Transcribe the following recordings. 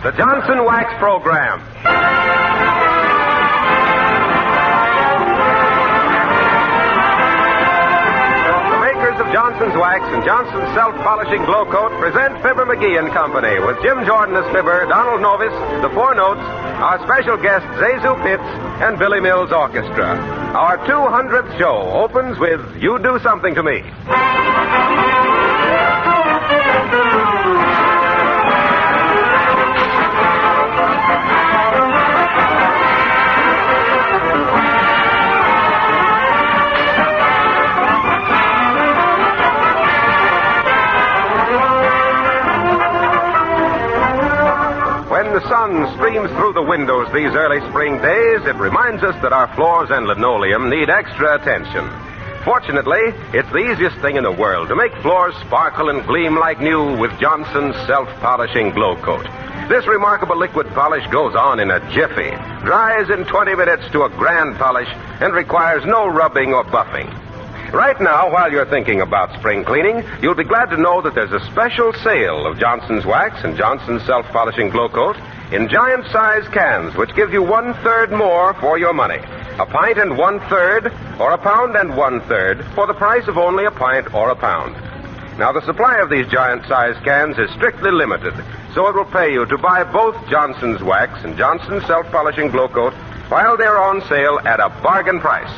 the Johnson Wax Program. Of Johnson's Wax and Johnson's Self-Polishing Glow Coat present Fibber McGee and Company with Jim Jordan as Fibber, Donald Novis, the Four Notes, our special guests Zazu Pitts and Billy Mills Orchestra. Our 200th show opens with You Do Something to Me. When the sun streams through the windows these early spring days, it reminds us that our floors and linoleum need extra attention. Fortunately, it's the easiest thing in the world to make floors sparkle and gleam like new with Johnson's Self-Polishing Glow Coat. This remarkable liquid polish goes on in a jiffy, dries in 20 minutes to a grand polish, and requires no rubbing or buffing. Right now, while you're thinking about spring cleaning, you'll be glad to know that there's a special sale of Johnson's Wax and Johnson's Self-Polishing Glow Coat in giant-sized cans, which give you 1/3 more for your money. A pint and 1/3, or a pound and 1/3, for the price of only a pint or a pound. Now, the supply of these giant-sized cans is strictly limited, so it will pay you to buy both Johnson's Wax and Johnson's Self-Polishing Glow Coat while they're on sale at a bargain price.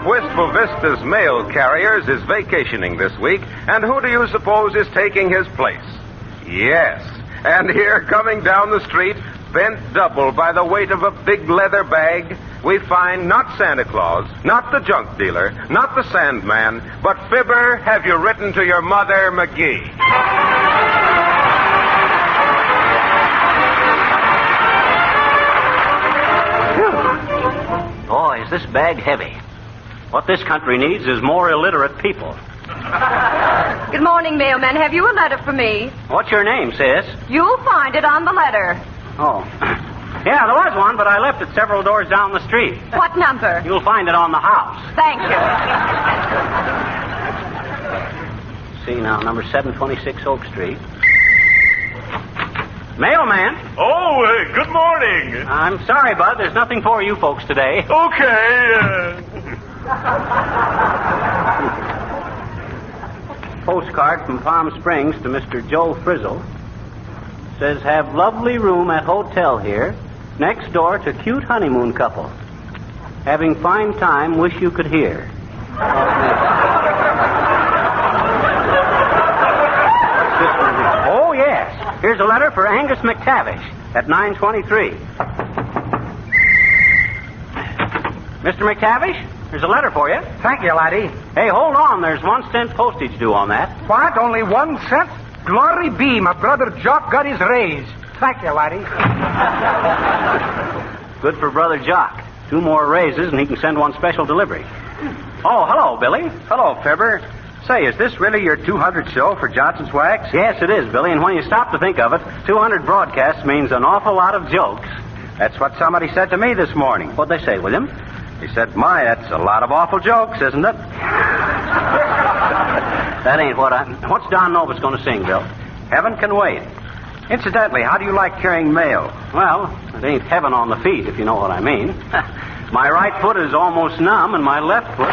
Wistful Vista's mail carriers is vacationing this week, and who do you suppose is taking his place? Yes, and here, coming down the street, bent double by the weight of a big leather bag, we find not Santa Claus, not the junk dealer, not the Sandman, but Fibber, have you written to your mother, McGee? Boy, is this bag heavy. What this country needs is more illiterate people. Good morning, Mailman. Have you a letter for me? What's your name, sis? You'll find it on the letter. Oh. Yeah, there was one, but I left it several doors down the street. What number? You'll find it on the house. Thank you. See now, number 726 Oak Street. Mailman. Oh, good morning. I'm sorry, Bud. There's nothing for you folks today. Okay. Postcard from Palm Springs to Mr. Joe Frizzle. Says, have lovely room at hotel here, next door to cute honeymoon couple. Having fine time, wish you could hear. Oh, yes. Here's a letter for Angus McTavish at 923. Mr. McTavish? There's a letter for you. Thank you, laddie. Hey, hold on. There's 1 cent postage due on that. What? Only 1 cent? Glory be, my brother Jock got his raise. Thank you, laddie. Good for Brother Jock. 2 more raises, and he can send one special delivery. Oh, hello, Billy. Hello, Fibber. Say, is this really your 200th show for Johnson's Wax? Yes, it is, Billy, and when you stop to think of it, 200 broadcasts means an awful lot of jokes. That's what somebody said to me this morning. What'd they say, William? He said, my, that's a lot of awful jokes, isn't it? That ain't what What's Don Novus going to sing, Bill? Heaven Can Wait. Incidentally, how do you like carrying mail? Well, it ain't heaven on the feet, if you know what I mean. My right foot is almost numb, and my left foot...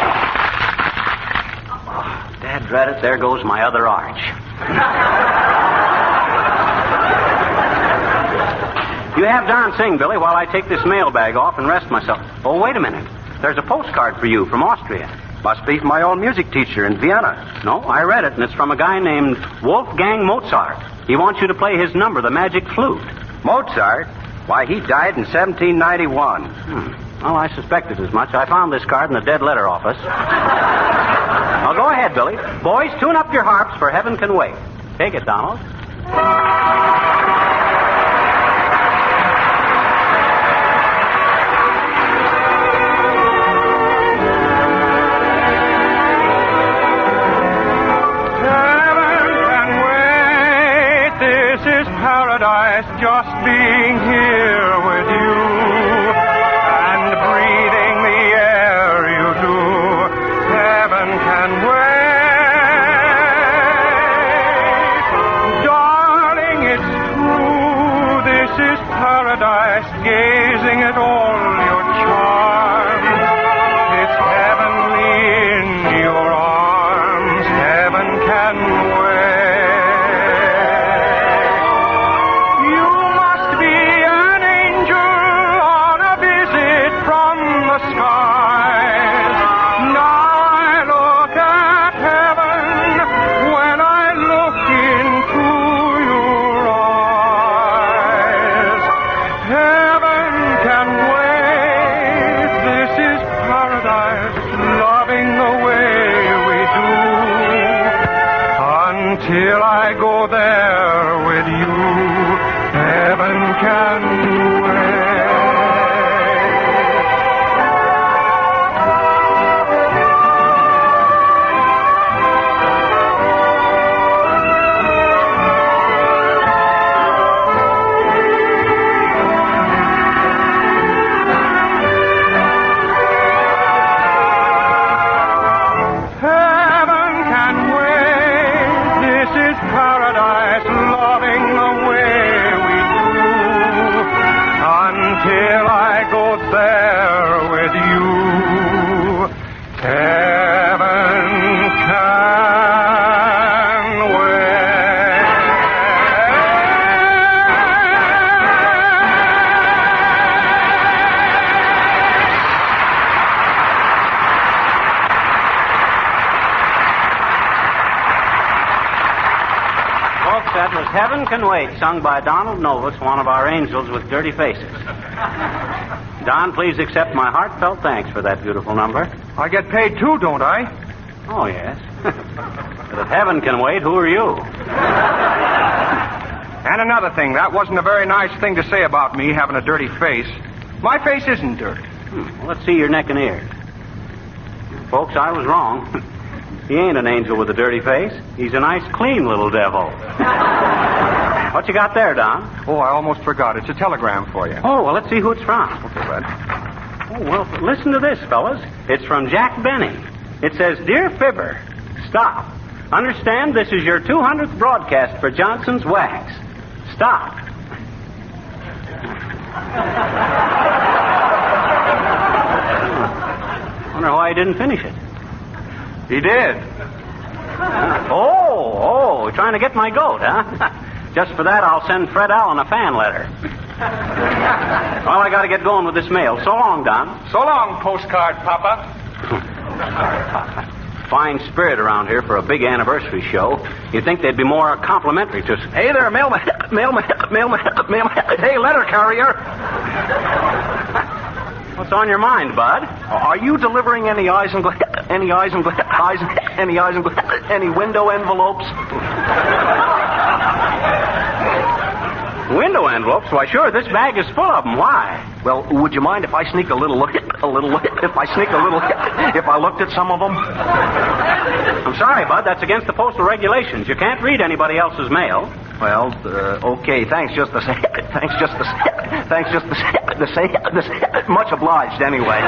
Oh, dad drat it, there goes my other arch. You have Don sing, Billy, while I take this mailbag off and rest myself. Oh, wait a minute. There's a postcard for you from Austria. Must be from my old music teacher in Vienna. No, I read it, and it's from a guy named Wolfgang Mozart. He wants you to play his number, the magic flute. Mozart? Why, he died in 1791. Oh, I suspected as much. I found this card in the dead letter office. Now, go ahead, Billy. Boys, tune up your harps for Heaven Can Wait. Take it, Donald. Paradise, just being here with you and breathing the air you do. Heaven can wait. Darling, it's true. This is paradise, gazing at all your charms. It's heavenly in your arms. Heaven can wait. Till I go there with you, heaven can wait. Paradise, loving the way we do, until I go there with you. Heaven can wait. That was Heaven Can Wait, sung by Donald Novus, one of our angels with dirty faces. Don, please accept my heartfelt thanks for that beautiful number. I get paid too, don't I? Oh, yes. But if Heaven can wait, who are you? And another thing, that wasn't a very nice thing to say about me, having a dirty face. My face isn't dirty. Well, let's see your neck and ears. Folks, I was wrong. He ain't an angel with a dirty face. He's a nice, clean little devil. What you got there, Don? Oh, I almost forgot. It's a telegram for you. Oh, well, let's see who it's from. Okay, bud. Oh, well, listen to this, fellas. It's from Jack Benny. It says, Dear Fibber, stop. Understand this is your 200th broadcast for Johnson's Wax. Stop. Wonder why he didn't finish it. He did. Oh, trying to get my goat, huh? Just for that, I'll send Fred Allen a fan letter. Well, I got to get going with this mail. So long, Don. So long, postcard, Papa. Fine spirit around here for a big anniversary show. You'd think they'd be more complimentary to us. Hey there, mailman. Hey, letter carrier. What's on your mind, Bud? Are you delivering any window envelopes? Window envelopes? Why, sure, this bag is full of them. Why? Well, would you mind if I sneak a little look, if I looked at some of them? I'm sorry, Bud, that's against the postal regulations. You can't read anybody else's mail. Well, okay, thanks just the same. Much obliged, anyway.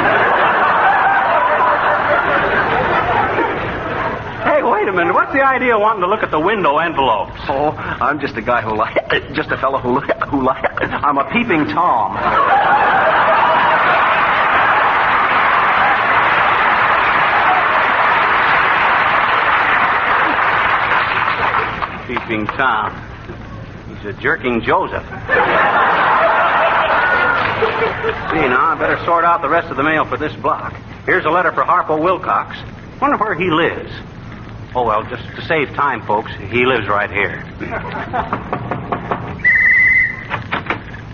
Hey, wait a minute. What's the idea of wanting to look at the window envelopes? Oh, I'm just a guy just a fellow who I'm a peeping Tom. Peeping Tom. He's a jerking Joseph. See, now, I better sort out the rest of the mail for this block. Here's a letter for Harpo Wilcox. Wonder where he lives. Oh, well, just to save time, folks, he lives right here.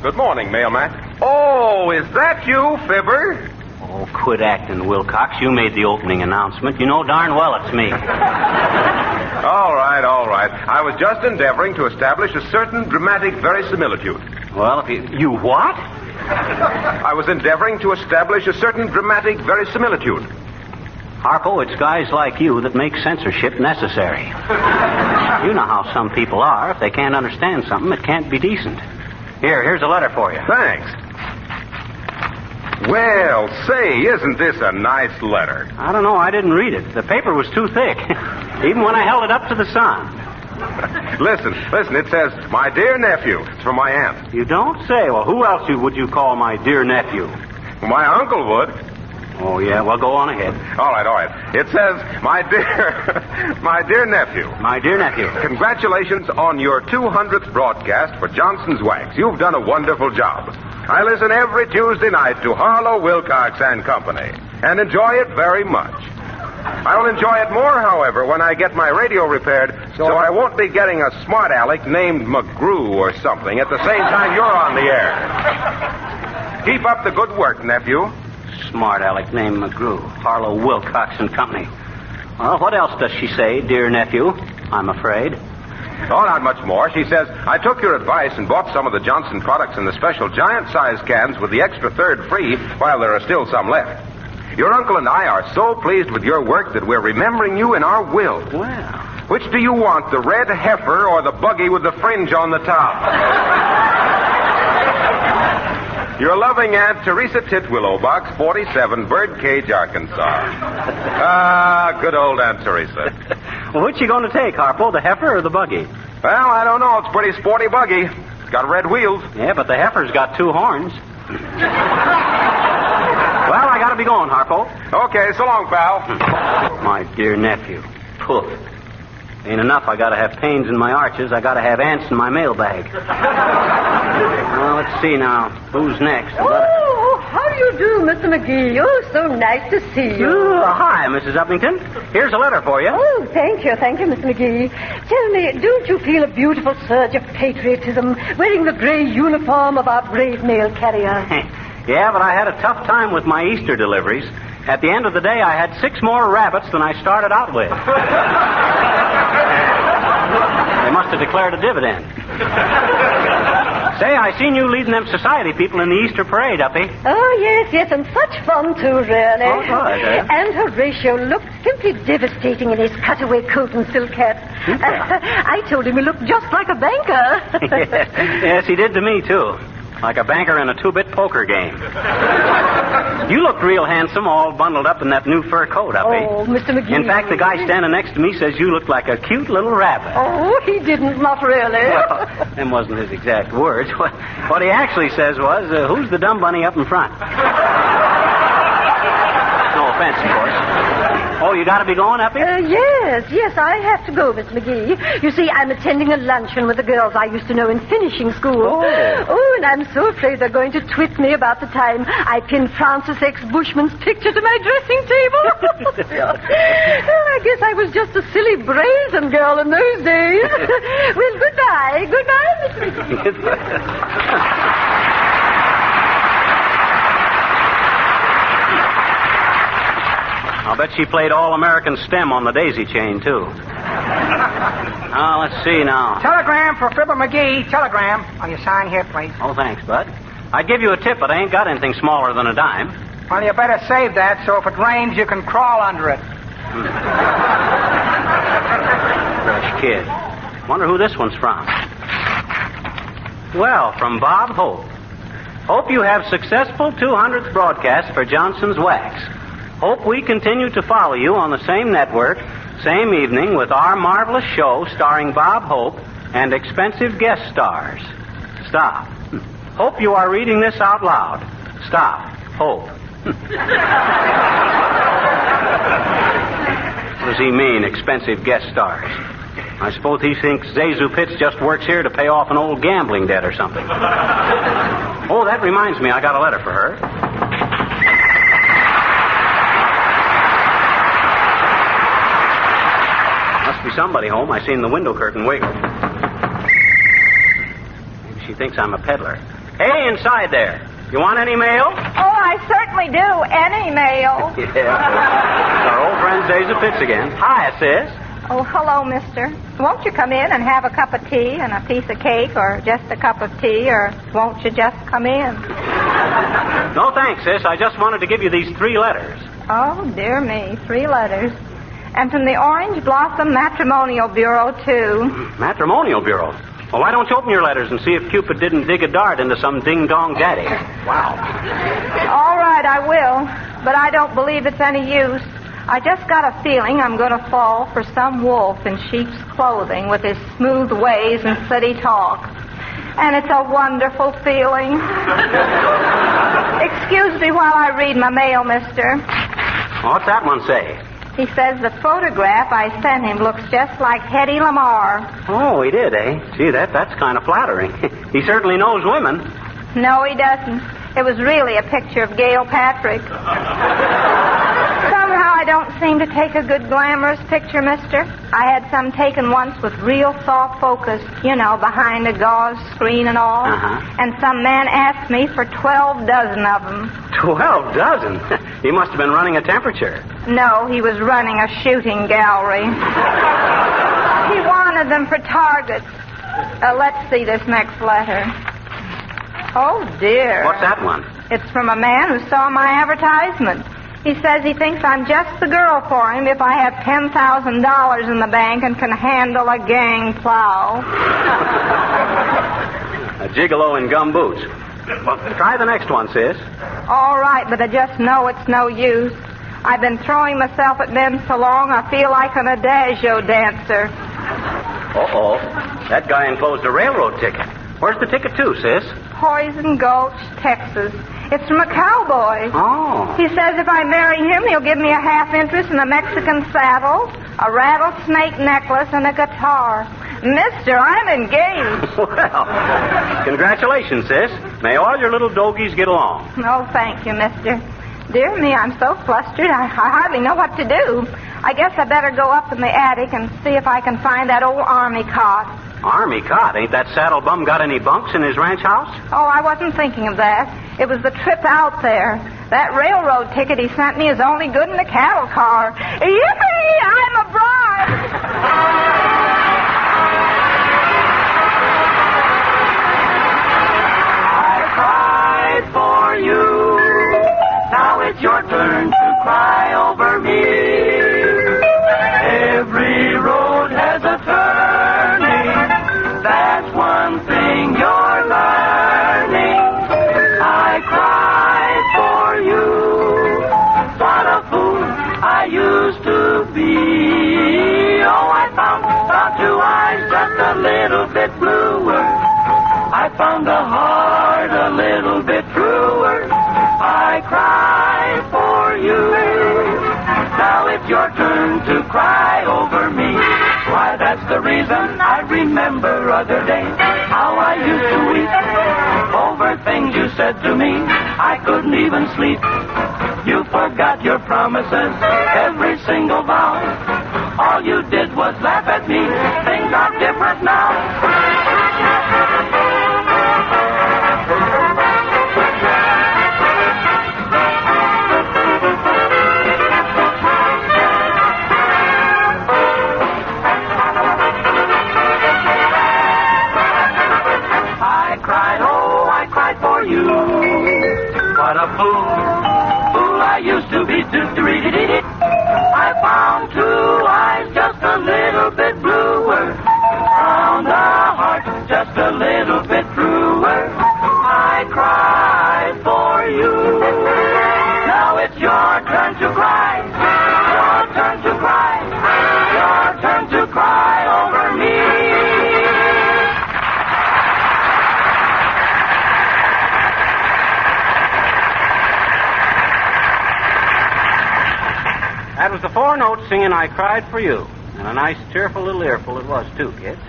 Good morning, mailman. Oh, is that you, Fibber? Oh, quit acting, Wilcox. You made the opening announcement. You know darn well it's me. All right, all right. I was just endeavoring to establish a certain dramatic verisimilitude. Well, if you what? I was endeavoring to establish a certain dramatic verisimilitude. Harpo, it's guys like you that make censorship necessary. You know how some people are. If they can't understand something, it can't be decent. Here's a letter for you. Thanks. Well, say, isn't this a nice letter? I don't know. I didn't read it. The paper was too thick, even when I held it up to the sun. Listen. It says, "My dear nephew." It's from my aunt. You don't say. Well, who else would you call my dear nephew? My uncle would. Oh, yeah? Well, go on ahead. All right. It says, my dear nephew. My dear nephew. Congratulations on your 200th broadcast for Johnson's Wax. You've done a wonderful job. I listen every Tuesday night to Harlow, Wilcox and Company and enjoy it very much. I will enjoy it more, however, when I get my radio repaired, so I won't be getting a smart aleck named McGrew or something at the same time you're on the air. Keep up the good work, nephew. Smart aleck named McGrew. Harlow, Wilcox and Company. Well, what else does she say, dear nephew? I'm afraid. Oh, not much more. She says, "I took your advice and bought some of the Johnson products in the special giant-sized cans with the extra third free while there are still some left. Your uncle and I are so pleased with your work that we're remembering you in our will." Well. Which do you want, the red heifer or the buggy with the fringe on the top? Your loving Aunt Teresa Titwillow, Box 47, Birdcage, Arkansas. Good old Aunt Teresa. Well, which you going to take, Harpo, the heifer or the buggy? Well, I don't know. It's a pretty sporty buggy. It's got red wheels. Yeah, but the heifer's got 2 horns. Well, I gotta be going, Harpo. Okay, so long, pal. My dear nephew. Poof. Ain't enough. I gotta have pains in my arches. I gotta have ants in my mailbag. Well, let's see now. Who's next? Oh, how do you do, Mr. McGee? Oh, so nice to see you. Hi, Mrs. Uppington. Here's a letter for you. Oh, thank you, Mr. McGee. Tell me, don't you feel a beautiful surge of patriotism wearing the gray uniform of our brave mail carrier? Yeah, but I had a tough time with my Easter deliveries. At the end of the day, I had 6 more rabbits than I started out with. They must have declared a dividend. Say, I seen you leading them society people in the Easter parade, Uppy. Oh, yes, and such fun, too, really. Oh, good, eh? And Horatio looked simply devastating in his cutaway coat and silk hat. I told him he looked just like a banker. Yes, he did to me, too. Like a banker in a 2-bit poker game. You looked real handsome, all bundled up in that new fur coat, Uppy. Oh, Mr. McGee. In fact, the guy standing next to me says you look like a cute little rabbit. Oh, he didn't, not really. Well, them wasn't his exact words. What he actually says was, who's the dumb bunny up in front? No offense, of course. Oh, you gotta be going, Uppy? Yes, I have to go, Miss McGee. You see, I'm attending a luncheon with the girls I used to know in finishing school. Oh, and I'm so afraid they're going to twit me about the time I pinned Francis X. Bushman's picture to my dressing table. Well, I guess I was just a silly, brazen girl in those days. Well, goodbye. Goodbye, Miss McGee. I'll bet she played All-American Stem on the daisy chain, too. Let's see now. Telegram for Fibber McGee. Telegram. Will you sign here, please? Oh, thanks, Bud. I'd give you a tip, but I ain't got anything smaller than a dime. Well, you better save that so if it rains, you can crawl under it. Fresh kid. Wonder who this one's from. Well, from Bob Hope. Hope you have successful 200th broadcast for Johnson's Wax. Hope we continue to follow you on the same network, same evening, with our marvelous show starring Bob Hope and expensive guest stars. Stop. Hope you are reading this out loud. Stop. Hope. What does he mean, expensive guest stars? I suppose he thinks Zazu Pitts just works here to pay off an old gambling debt or something. Oh, that reminds me, I got a letter for her. Must be somebody home. I seen the window curtain wiggle. Maybe she thinks I'm a peddler. Hey, inside there. You want any mail? Oh, I I certainly do. Any mail. Yeah. Our old friend Daisy Fitz again. Hi, sis. Oh, hello, mister. Won't you come in and have a cup of tea and a piece of cake, or just a cup of tea, or won't you just come in? No, thanks, sis. I just wanted to give you these 3 letters. Oh, dear me, 3 letters. And from the Orange Blossom Matrimonial Bureau, too. Matrimonial Bureau? Well, why don't you open your letters and see if Cupid didn't dig a dart into some ding-dong daddy? Wow. All right, I will. But I don't believe it's any use. I just got a feeling I'm going to fall for some wolf in sheep's clothing with his smooth ways and city talk. And it's a wonderful feeling. Excuse me while I read my mail, mister. What's that one say? He says the photograph I sent him looks just like Hedy Lamarr. Oh, he did, eh? Gee, that's kind of flattering. He certainly knows women. No, he doesn't. It was really a picture of Gail Patrick. Somehow I don't seem to take a good glamorous picture, mister. I had some taken once with real soft focus, you know, behind a gauze screen and all. Uh-huh. And some man asked me for 12 dozen of them. 12 dozen? He must have been running a temperature. No, he was running a shooting gallery. He wanted them for targets. Let's see this next letter. Oh, dear. What's that one? It's from a man who saw my advertisement. He says he thinks I'm just the girl for him if I have $10,000 in the bank and can handle a gang plow. A gigolo in gum boots. Well, try the next one, sis. All right, but I just know it's no use. I've been throwing myself at men so long I feel like an adagio dancer. Uh-oh. That guy enclosed a railroad ticket. Where's the ticket to, sis? Poison Gulch, Texas. It's from a cowboy. Oh. He says if I marry him, he'll give me a half interest in a Mexican saddle, a rattlesnake necklace, and a guitar. Mister, I'm engaged. Well, congratulations, sis. May all your little dogies get along. Oh, thank you, mister. Dear me, I'm so flustered, I hardly know what to do. I guess I better go up in the attic and see if I can find that old army cot. Army cot? Ain't that saddle bum got any bunks in his ranch house? Oh, I wasn't thinking of that. It was the trip out there. That railroad ticket he sent me is only good in a cattle car. Yippee! I'm a bride! I cried for you. Now it's your turn to cry over me. Every road has a turning. That's one thing you're learning. I cried for you. What a fool I used to be. Oh, I found 2 eyes just a little bit bluer. I found a heart a little bit truer. I cried for you. Now it's your turn to cry over me. Why, that's the reason I remember other days how I used to weep over things you said to me. I couldn't even sleep. You forgot your promises, every single vow. All you did was laugh at me. Things are different now. You. What a fool I used to be. I found 2 eyes just a little bit bluer. Found a heart just a little bit truer. I cried for you. Now it's your turn to cry. Your turn to cry. Your turn to cry over me. That was the 4 notes singing I Cried for You. And a nice, cheerful little earful it was, too, kids.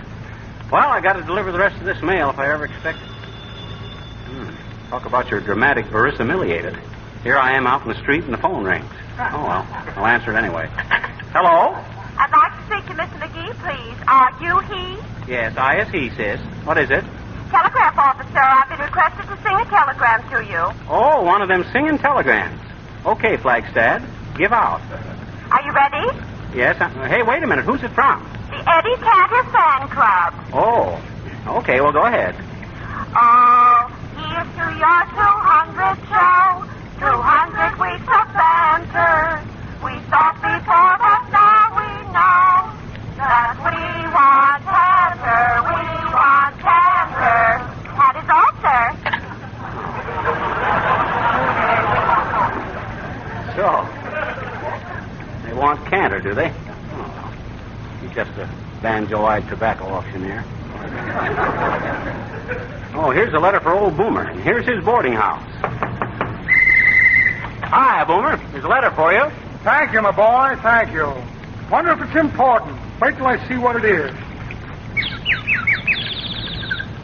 Well, I got to deliver the rest of this mail if I ever expect it. Talk about your dramatic verisimiliated. Here I am out in the street and the phone rings. Oh, well, I'll answer it anyway. Hello? I'd like to speak to Mr. McGee, please. Are you he? Yes, I is he, sis. What is it? Telegraph office, sir. I've been requested to sing a telegram to you. Oh, one of them singing telegrams. Okay, Flagstad. Give out. Are you ready? Yes. Hey, wait a minute. Who's it from? The Eddie Cantor Fan Club. Oh. Okay, well, go ahead. Oh, here's to your 200 show. 200 weeks of banter. We thought before, but now we know that we want cancer. We want cancer. That is all, sir. So, they want Cantor, do they? Oh, he's just a banjo-eyed tobacco auctioneer. Oh, here's a letter for old Boomer, and here's his boarding house. Hi, Boomer. Here's a letter for you. Thank you, my boy. Thank you. Wonder if it's important. Wait till I see what it is.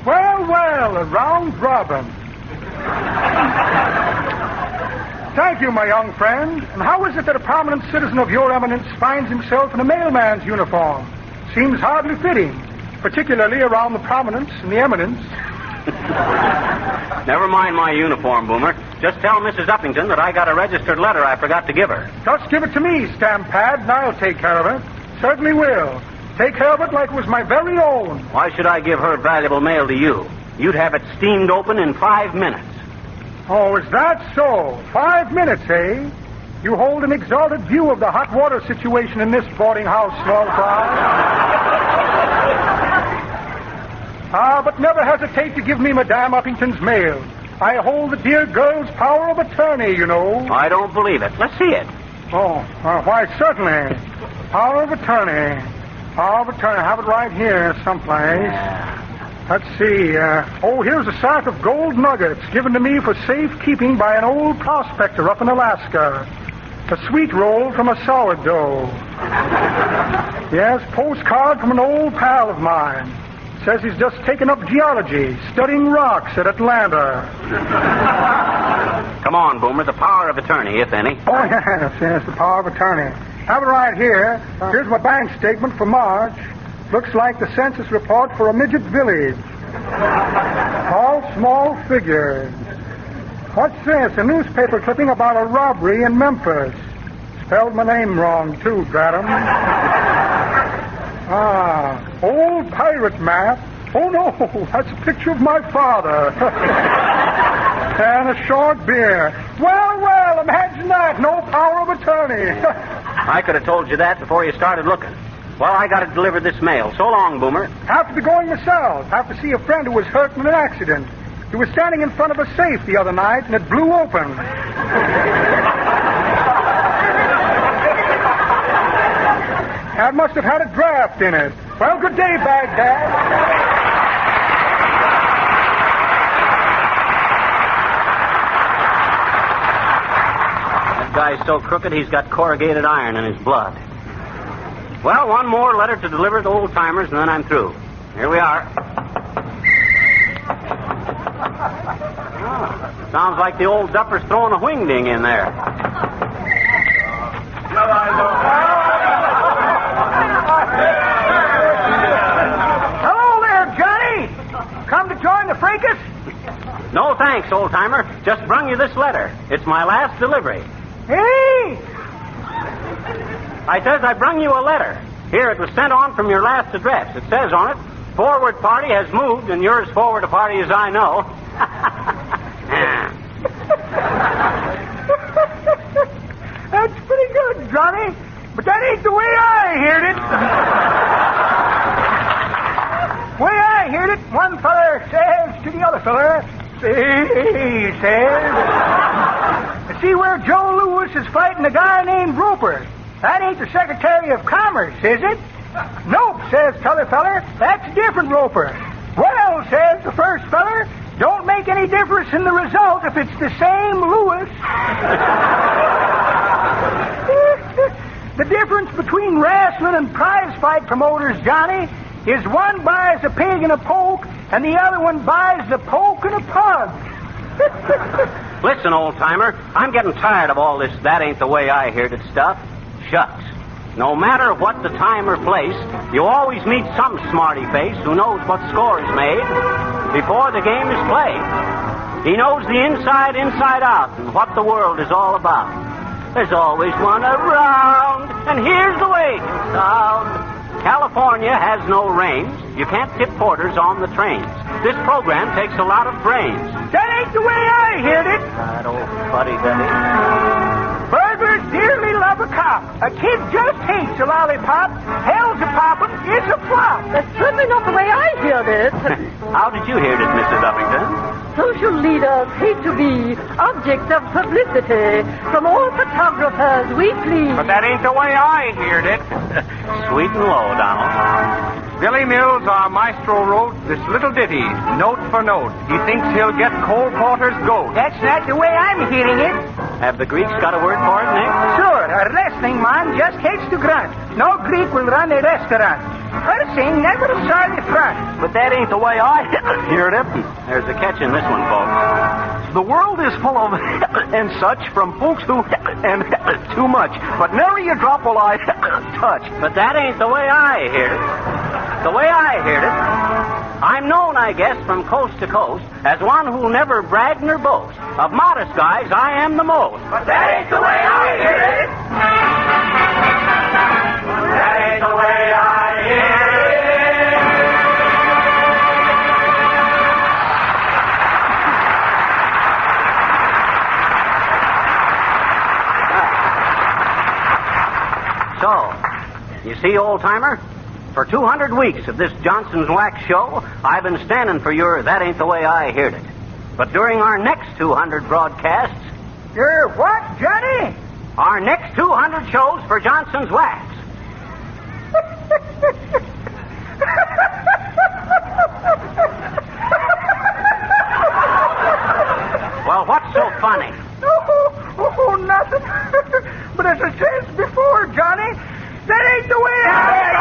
Well, a round robin. Thank you, my young friend. And how is it that a prominent citizen of your eminence finds himself in a mailman's uniform? Seems hardly fitting, particularly around the prominence and the eminence. Never mind my uniform, Boomer. Just tell Mrs. Uppington that I got a registered letter I forgot to give her. Just give it to me, stamp pad, and I'll take care of it. Certainly will. Take care of it like it was my very own. Why should I give her valuable mail to you? You'd have it steamed open in 5 minutes. Oh, is that so? 5 minutes, eh? You hold an exalted view of the hot water situation in this boarding house, small fry. But never hesitate to give me Madame Uppington's mail. I hold the dear girl's power of attorney, you know. I don't believe it. Let's see it. Oh, why, certainly. Power of attorney. Power of attorney. I have it right here someplace. Let's see. Here's a sack of gold nuggets given to me for safekeeping by an old prospector up in Alaska. A sweet roll from a sourdough. Yes, postcard from an old pal of mine. Says he's just taken up geology, studying rocks at Atlanta. Come on, Boomer, the power of attorney, if any. Oh, yes, the power of attorney. Have it right here. Here's my bank statement for March. Looks like the census report for a midget village. All small figures. What's this? A newspaper clipping about a robbery in Memphis. Spelled my name wrong, too, drat 'em. Old pirate map. Oh, no, that's a picture of my father. And a short beer. Well, imagine that. No power of attorney. I could have told you that before you started looking. Well, I got to deliver this mail. So long, Boomer. Have to be going myself. Have to see a friend who was hurt in an accident. He was standing in front of a safe the other night, and it blew open. That must have had a draft in it. Well, good day, Baghdad. That guy's so crooked he's got corrugated iron in his blood. Well, one more letter to deliver to old-timers, and then I'm through. Here we are. Oh, sounds like the old dupper's throwing a wingding in there. Hello there, Johnny. Come to join the fracas? No, thanks, old-timer. Just brung you this letter. It's my last delivery. Hey! I says I brung you a letter. Here, it was sent on from your last address. It says on it, forward party has moved, and you're as forward a party as I know. That's pretty good, Johnny. But that ain't the way I heard it. The way I heard it, one feller says to the other feller, he says, see where Joe Louis is fighting a guy named Roper. That ain't the Secretary of Commerce, is it? Nope, says t'other feller. That's a different Roper. Well, says the first feller, don't make any difference in the result if it's the same Louis. The difference between wrestling and prize fight promoters, Johnny, is one buys a pig and a poke, and the other one buys a poke and a pug. Listen, old-timer, I'm getting tired of all this that ain't the way I heard it stuff. Shucks. No matter what the time or place, you always meet some smarty face who knows what score is made. before the game is played. He knows the inside out, and what the world is all about. There's always one around, and here's the way it sounds. California has no range. You can't tip porters on the trains. This program takes a lot of brains. That ain't the way I heard it. That old fuddy-duddy. Burglars dearly love a cop. A kid just hates a lollipop. Hell's a poppin', it's a flop. That's certainly not the way I heard it. How did you hear it, Mrs. Uppington? Social leaders hate to be objects of publicity. From all photographers, we plead. But that ain't the way I heard it. Sweet and low, Donald. Billy Mills, our maestro, wrote this little ditty, note for note. He thinks he'll get Cole Porter's goat. That's not the way I'm hearing it. Have the Greeks got a word for it, Nick? Sure, a wrestling man just hates to grunt. No Greek will run a restaurant. Cursing never saw the front. But that ain't the way I heard it. There's a catch in this one, folks. The world is full of and such from folks who and too much. But nary a drop will I touch. But that ain't the way I heard it. The way I heard it, I'm known, I guess, from coast to coast as one who'll never brag nor boast. Of modest guys, I am the most. But that ain't the way I hear it. That ain't the way I hear it. So, you see, old-timer? For 200 weeks of this Johnson's Wax show, I've been standing for your That Ain't the Way I Heard It. But during our next 200 broadcasts... You're what, Johnny? Our next 200 shows for Johnson's Wax. Well, what's so funny? Oh, nothing. But as I said before, Johnny, that ain't the way I...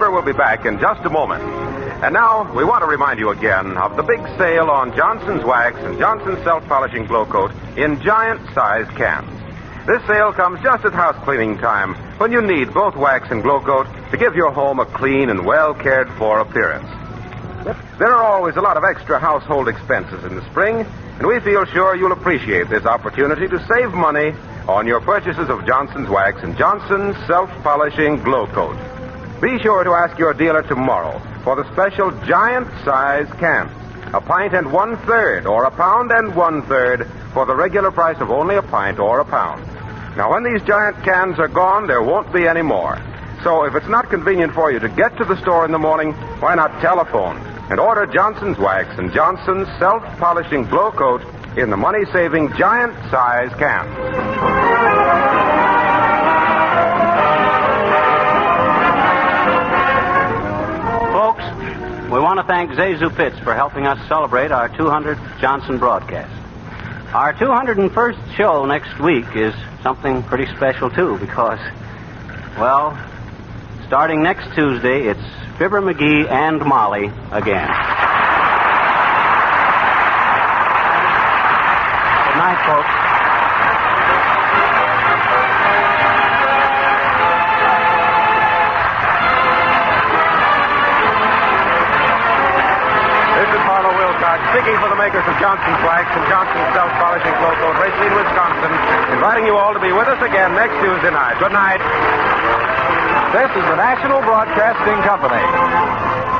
We'll be back in just a moment. And now, we want to remind you again of the big sale on Johnson's Wax and Johnson's Self-Polishing Glow Coat in giant-sized cans. This sale comes just at house cleaning time, when you need both wax and glow coat to give your home a clean and well-cared-for appearance. There are always a lot of extra household expenses in the spring, and we feel sure you'll appreciate this opportunity to save money on your purchases of Johnson's Wax and Johnson's Self-Polishing Glow Coat. Be sure to ask your dealer tomorrow for the special giant-size can. A pint and 1/3, or a pound and 1/3 for the regular price of only a pint or a pound. Now, when these giant cans are gone, there won't be any more. So if it's not convenient for you to get to the store in the morning, why not telephone and order Johnson's Wax and Johnson's Self-Polishing Glow Coat in the money-saving giant-size can. We want to thank Zazu Pitts for helping us celebrate our 200th Johnson broadcast. Our 201st show next week is something pretty special, too, because, well, starting next Tuesday, it's Fibber McGee and Molly again. Good night, folks. Johnson Wax and Johnson Self-Polishing Flow Coat, Racine, Wisconsin, inviting you all to be with us again next Tuesday night. Good night. This is the National Broadcasting Company.